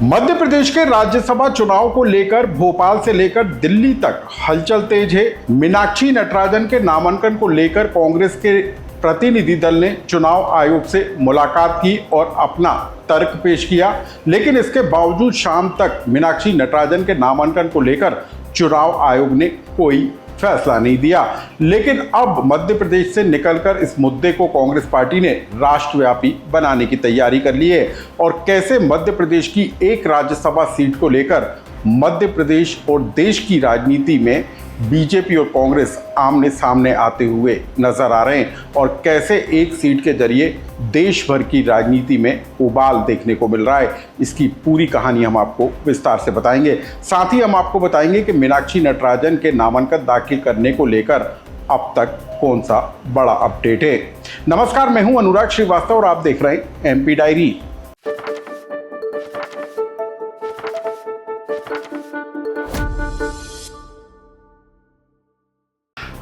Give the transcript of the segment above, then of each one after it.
मध्य प्रदेश के राज्यसभा चुनाव को लेकर भोपाल से लेकर दिल्ली तक हलचल तेज है। मीनाक्षी नटराजन के नामांकन को लेकर कांग्रेस के प्रतिनिधि दल ने चुनाव आयोग से मुलाकात की और अपना तर्क पेश किया, लेकिन इसके बावजूद शाम तक मीनाक्षी नटराजन के नामांकन को लेकर चुनाव आयोग ने कोई फैसला नहीं दिया। लेकिन अब मध्य प्रदेश से निकलकर इस मुद्दे को कांग्रेस पार्टी ने राष्ट्रव्यापी बनाने की तैयारी कर ली है और कैसे मध्य प्रदेश की एक राज्यसभा सीट को लेकर मध्य प्रदेश और देश की राजनीति में बीजेपी और कांग्रेस आमने सामने आते हुए नजर आ रहे हैं और कैसे एक सीट के जरिए देश भर की राजनीति में उबाल देखने को मिल रहा है। इसकी पूरी कहानी हम आपको विस्तार से बताएंगे। साथ ही हम आपको बताएंगे कि मीनाक्षी नटराजन के नामांकन दाखिल करने को लेकर अब तक कौन सा बड़ा अपडेट है। नमस्कार, मैं हूं अनुराग श्रीवास्तव और आप देख रहे हैं एमपी डायरी।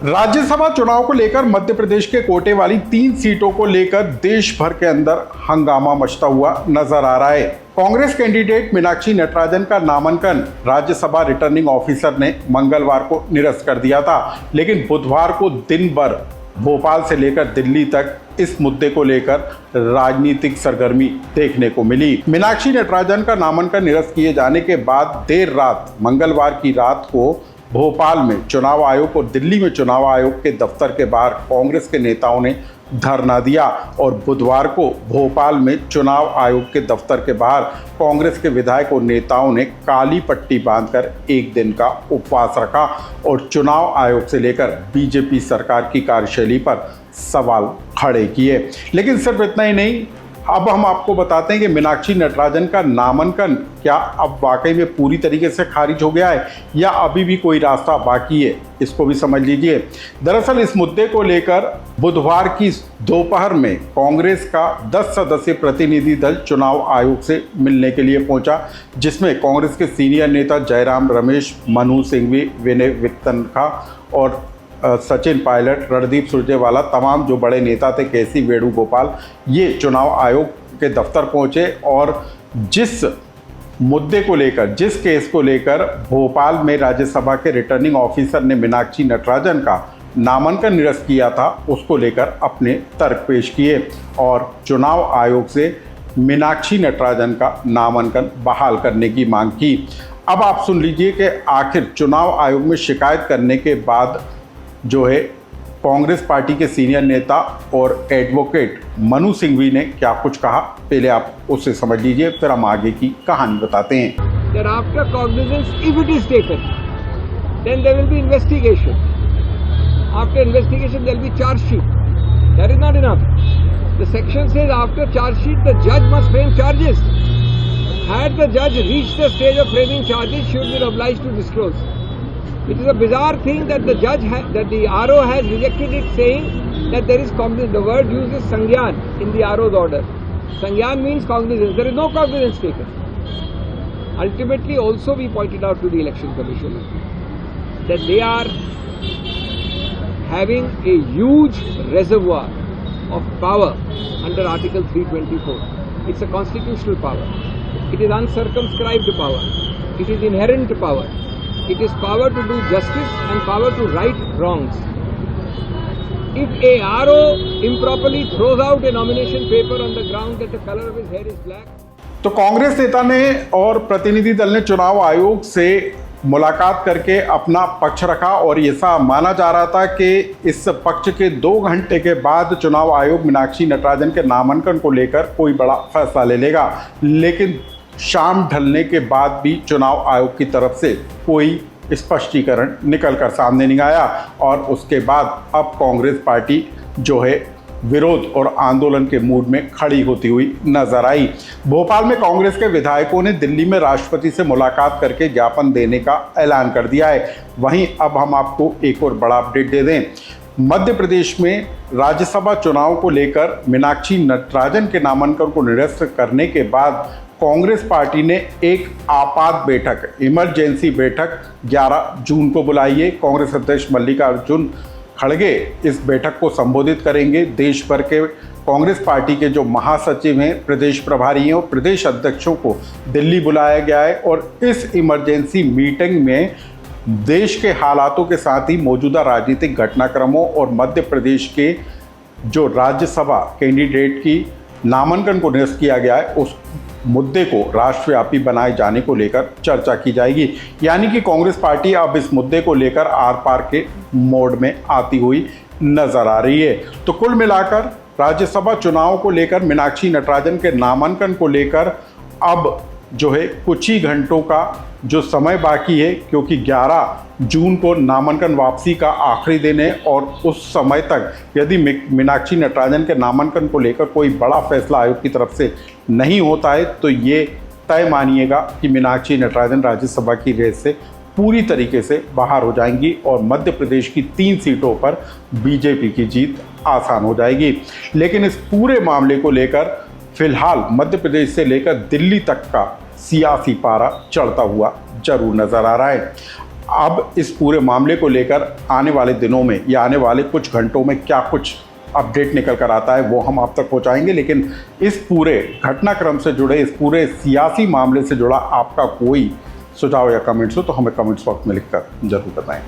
राज्यसभा चुनाव को लेकर मध्य प्रदेश के कोटे वाली 3 सीटों को लेकर देश भर के अंदर हंगामा मचता हुआ नजर आ रहा है। कांग्रेस कैंडिडेट मीनाक्षी नटराजन का नामांकन राज्यसभा रिटर्निंग ऑफिसर ने मंगलवार को निरस्त कर दिया था, लेकिन बुधवार को दिन भर भोपाल से लेकर दिल्ली तक इस मुद्दे को लेकर राजनीतिक सरगर्मी देखने को मिली। मीनाक्षी नटराजन का नामांकन निरस्त किए जाने के बाद देर रात मंगलवार की रात को भोपाल में चुनाव आयोग और दिल्ली में चुनाव आयोग के दफ्तर के बाहर कांग्रेस के नेताओं ने धरना दिया और बुधवार को भोपाल में चुनाव आयोग के दफ्तर के बाहर कांग्रेस के विधायक और नेताओं ने काली पट्टी बांधकर एक दिन का उपवास रखा और चुनाव आयोग से लेकर बीजेपी सरकार की कार्यशैली पर सवाल खड़े किए। लेकिन सिर्फ इतना ही नहीं, अब हम आपको बताते हैं कि मीनाक्षी नटराजन का नामांकन क्या अब वाकई में पूरी तरीके से खारिज हो गया है या अभी भी कोई रास्ता बाकी है, इसको भी समझ लीजिए। दरअसल इस मुद्दे को लेकर बुधवार की दोपहर में कांग्रेस का 10 सदस्यीय प्रतिनिधि दल चुनाव आयोग से मिलने के लिए पहुंचा, जिसमें कांग्रेस के सीनियर नेता जयराम रमेश, मनु सिंघवी, विनय वित्तनखा और सचिन पायलट, रणदीप सुरजेवाला, तमाम जो बड़े नेता थे, केसी वेणुगोपाल, ये चुनाव आयोग के दफ्तर पहुंचे और जिस मुद्दे को लेकर, जिस केस को लेकर भोपाल में राज्यसभा के रिटर्निंग ऑफिसर ने मीनाक्षी नटराजन का नामांकन निरस्त किया था, उसको लेकर अपने तर्क पेश किए और चुनाव आयोग से मीनाक्षी नटराजन का नामांकन बहाल करने की मांग की। अब आप सुन लीजिए कि आखिर चुनाव आयोग में शिकायत करने के बाद जो है कांग्रेस पार्टी के सीनियर नेता और एडवोकेट मनु सिंघवी ने क्या कुछ कहा, पहले आप उससे समझ लीजिए, फिर हम आगे की कहानी बताते हैं। After cognizance, if it is taken, then there will be investigation. After investigation, there will be charge sheet. That is not enough. The section says after charge sheet, the judge must frame charges. Had the judge reached the stage of framing charges, she would be obliged to disclose. It is a bizarre thing that the RO has rejected it, saying that there is cognizance. The word used is sangyan in the RO's order. Sangyan means cognizance. There is no cognizance taken. Ultimately, also we pointed out to the Election Commission that they are having a huge reservoir of power under Article 324. It's a constitutional power. It is uncircumscribed power. It is inherent power. It is power to do justice and power to right wrongs. If a RO improperly throws out a nomination paper on the ground that the color of his hair is black. तो कांग्रेस नेता ने और प्रतिनिधि दल ने चुनाव आयोग से मुलाकात करके अपना पक्ष रखा और ऐसा माना जा रहा था कि इस पक्ष के 2 घंटे के बाद चुनाव आयोग मीनाक्षी नटराजन के नामांकन को लेकर कोई बड़ा फैसला ले लेगा। लेकिन शाम ढलने के बाद भी चुनाव आयोग की तरफ से कोई स्पष्टीकरण निकलकर सामने नहीं आया और उसके बाद अब कांग्रेस पार्टी जो है विरोध और आंदोलन के मूड में खड़ी होती हुई नजर आई। भोपाल में कांग्रेस के विधायकों ने दिल्ली में राष्ट्रपति से मुलाकात करके ज्ञापन देने का ऐलान कर दिया है। वहीं अब हम आपको एक और बड़ा अपडेट दे दें। मध्य प्रदेश में राज्यसभा चुनाव को लेकर मीनाक्षी नटराजन के नामांकन को निरस्त करने के बाद कांग्रेस पार्टी ने एक आपात बैठक, इमरजेंसी बैठक 11 जून को बुलाई है। कांग्रेस अध्यक्ष मल्लिकार्जुन खड़गे इस बैठक को संबोधित करेंगे। देश भर के कांग्रेस पार्टी के जो महासचिव हैं, प्रदेश प्रभारी हैं और प्रदेश अध्यक्षों को दिल्ली बुलाया गया है और इस इमरजेंसी मीटिंग में देश के हालातों के साथ ही मौजूदा राजनीतिक घटनाक्रमों और मध्य प्रदेश के जो राज्यसभा कैंडिडेट की नामांकन को निरस्त किया गया है उस मुद्दे को राष्ट्रव्यापी बनाए जाने को लेकर चर्चा की जाएगी। यानी कि कांग्रेस पार्टी अब इस मुद्दे को लेकर आर पार के मोड में आती हुई नजर आ रही है। तो कुल मिलाकर राज्यसभा चुनाव को लेकर मीनाक्षी नटराजन के नामांकन को लेकर अब जो है कुछ ही घंटों का जो समय बाकी है, क्योंकि 11 जून को नामांकन वापसी का आखिरी दिन है और उस समय तक यदि मीनाक्षी नटराजन के नामांकन को लेकर कोई बड़ा फैसला आयोग की तरफ से नहीं होता है तो ये तय मानिएगा कि मीनाक्षी नटराजन राज्यसभा की रेस से पूरी तरीके से बाहर हो जाएंगी और मध्य प्रदेश की 3 सीटों पर बीजेपी की जीत आसान हो जाएगी। लेकिन इस पूरे मामले को लेकर फिलहाल मध्य प्रदेश से लेकर दिल्ली तक का सियासी पारा चढ़ता हुआ जरूर नजर आ रहा है। अब इस पूरे मामले को लेकर आने वाले दिनों में या आने वाले कुछ घंटों में क्या कुछ अपडेट निकल कर आता है वो हम आप तक पहुंचाएंगे। लेकिन इस पूरे घटनाक्रम से जुड़े, इस पूरे सियासी मामले से जुड़ा आपका कोई सुझाव या कमेंट्स हो तो हमें कमेंट्स बॉक्स में लिखकर जरूर बताएं।